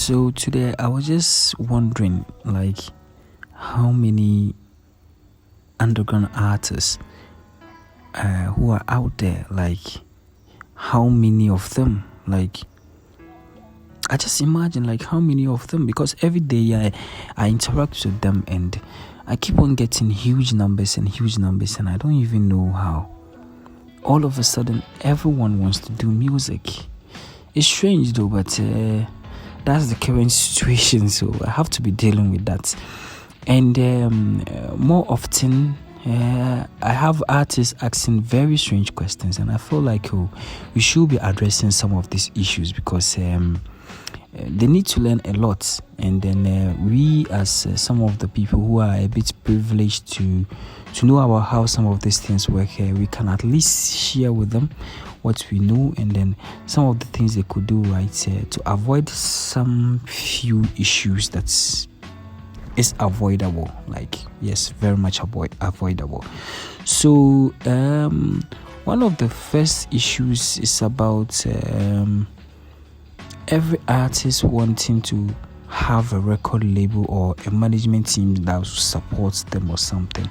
So today I was just wondering, like, how many underground artists who are out there, like, how many of them, like, I just imagine, like, how many of them, because every day I interact with them and I keep on getting huge numbers, and I don't even know how. All of a sudden, everyone wants to do music. It's strange though, but that's the current situation, so I have to be dealing with that. And more often, I have artists asking very strange questions, and I feel like we should be addressing some of these issues because they need to learn a lot. And then we, as some of the people who are a bit privileged to know about how some of these things work, we can at least share with them what we know, and then some of the things they could do, right, to avoid some few issues that's avoidable. Like, yes, very much avoidable. So one of the first issues is about every artist wanting to have a record label or a management team that supports them or something.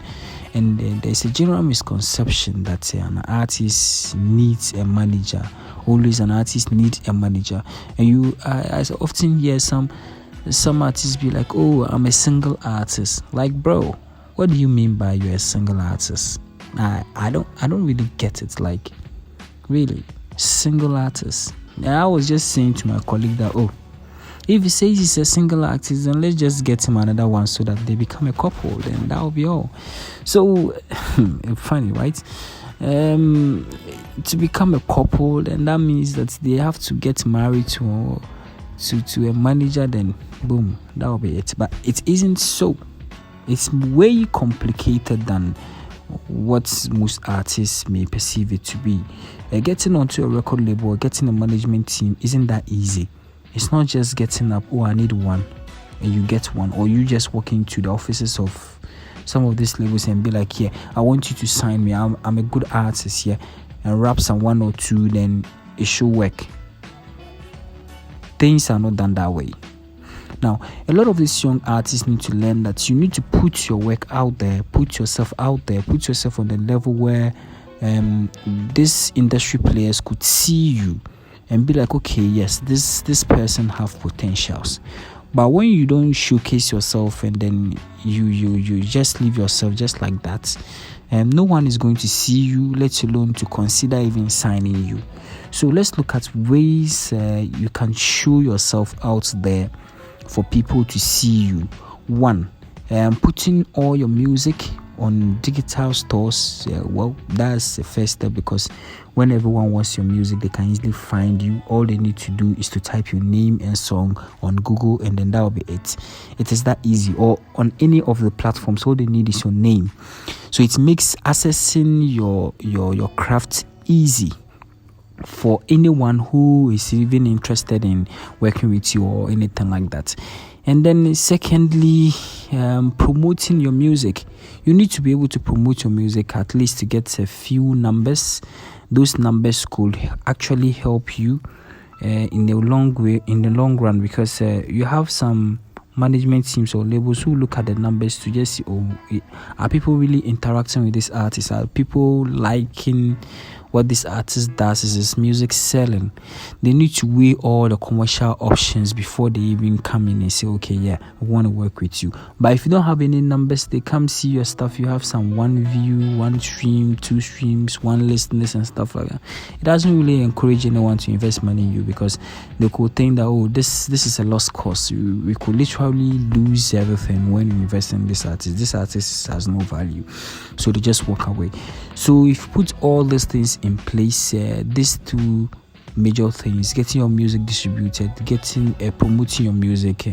And there's a general misconception that an artist needs a manager. Always an artist needs a manager. And I often hear some artists be like, "Oh, I'm a single artist." Like, bro, what do you mean by you're a single artist? I don't really get it. Like, really, single artist. And I was just saying to my colleague that, if he says he's a single artist, then let's just get him another one so that they become a couple, then that will be all. So funny, right? To become a couple, then that means that they have to get married to a manager, then boom, that will be it. But it isn't so. It's way complicated than what most artists may perceive it to be. Getting onto a record label or getting a management team isn't that easy. It's not just getting up, I need one, and you get one, or you just walk into the offices of some of these labels and be like, "Yeah, I want you to sign me. I'm a good artist, yeah," and rap some one or two, then it should work. Things are not done that way. Now, a lot of these young artists need to learn that you need to put your work out there, put yourself out there, put yourself on the level where these industry players could see you and be like, okay, yes, this person have potentials. But when you don't showcase yourself and then you just leave yourself just like that, no one is going to see you, let alone to consider even signing you. So let's look at ways you can show yourself out there for people to see you. One, putting all your music on digital stores. That's the first step, because when everyone wants your music, they can easily find you. All they need to do is to type your name and song on Google, and then that will be it. It is that easy. Or on any of the platforms, all they need is your name. So it makes accessing your craft easy for anyone who is even interested in working with you or anything like that. And then secondly, promoting your music. You need to be able to promote your music at least to get a few numbers. Those numbers could actually help you in the long run, because you have some management teams or labels who look at the numbers to just see, are people really interacting with this artist? Are people liking what this artist does? Is his music selling? They need to weigh all the commercial options before they even come in and say, okay, yeah, I want to work with you. But if you don't have any numbers, they come see your stuff. You have some 1 view, 1 stream, 2 streams, 1 listeners and stuff like that. It doesn't really encourage anyone to invest money in you, because they could think that, this is a lost cause. We could literally lose everything when you invest in this artist. This artist has no value. So they just walk away. So if you put all these things in place, these two major things, getting your music distributed, promoting your music,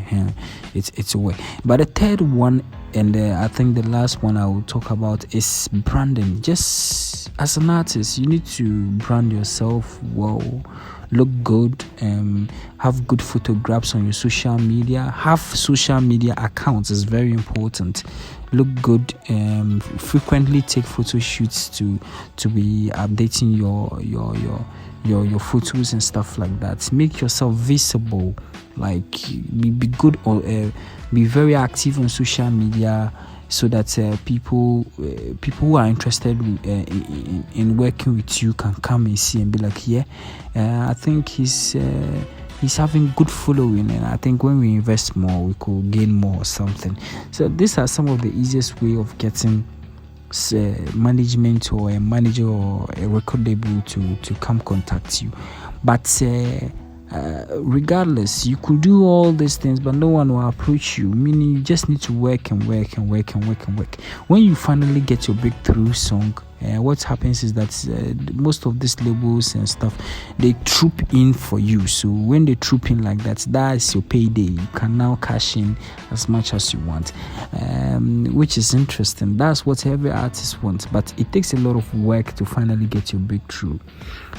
it's a way. But the third one, and I think the last one I will talk about, is branding. Just as an artist, you need to brand yourself well, look good, have good photographs on your social media, have social media accounts. Is very important. Look good, frequently take photo shoots to be updating your photos and stuff like that. Make yourself visible, like be good, or be very active on social media, so that people who are interested in working with you can come and see and be like, yeah, I think he's having good following, and I think when we invest more we could gain more or something. So these are some of the easiest way of getting management or a manager or a record label to come contact you. But regardless, you could do all these things, but no one will approach you, meaning you just need to work and work and work and work and work. When you finally get your breakthrough song, what happens is that most of these labels and stuff, they troop in for you. So when they troop in like that, that's your payday. You can now cash in as much as you want, which is interesting. That's what every artist wants, but it takes a lot of work to finally get your breakthrough.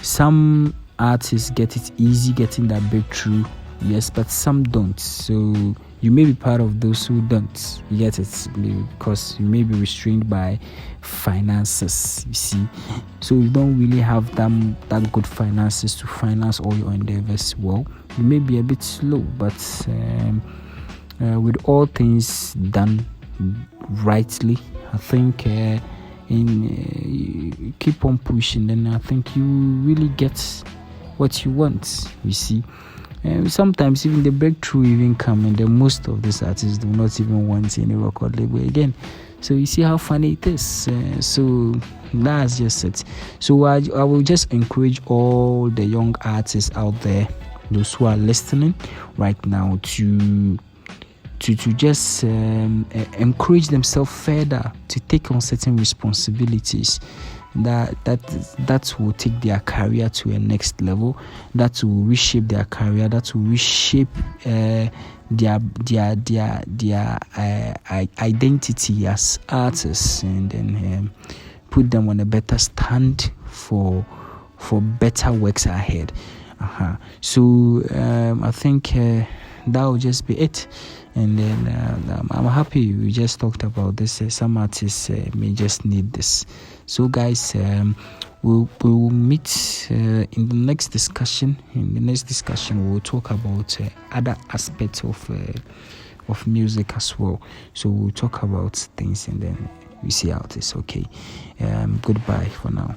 Some artists get it easy getting that breakthrough, yes, but some don't. So you may be part of those who don't get it, because you may be restrained by finances, you see. So you don't really have that good finances to finance all your endeavors. Well, you may be a bit slow, but with all things done rightly, I think you keep on pushing, then I think you really get what you want, you see. Sometimes even the breakthrough even come, and then most of these artists do not even want any record label again. So you see how funny it is. So that's just it. So I will just encourage all the young artists out there, those who are listening right now, to just encourage themselves further to take on certain responsibilities that will take their career to a next level, that will reshape their career, that will reshape their identity as artists, and then put them on a better stand for better works ahead. So I think that will just be it. And then I'm happy we just talked about this. Some artists may just need this. So guys, we'll meet in the next discussion. In the next discussion, we'll talk about other aspects of music as well. So we'll talk about things, and then we see how it is. Okay. Goodbye for now.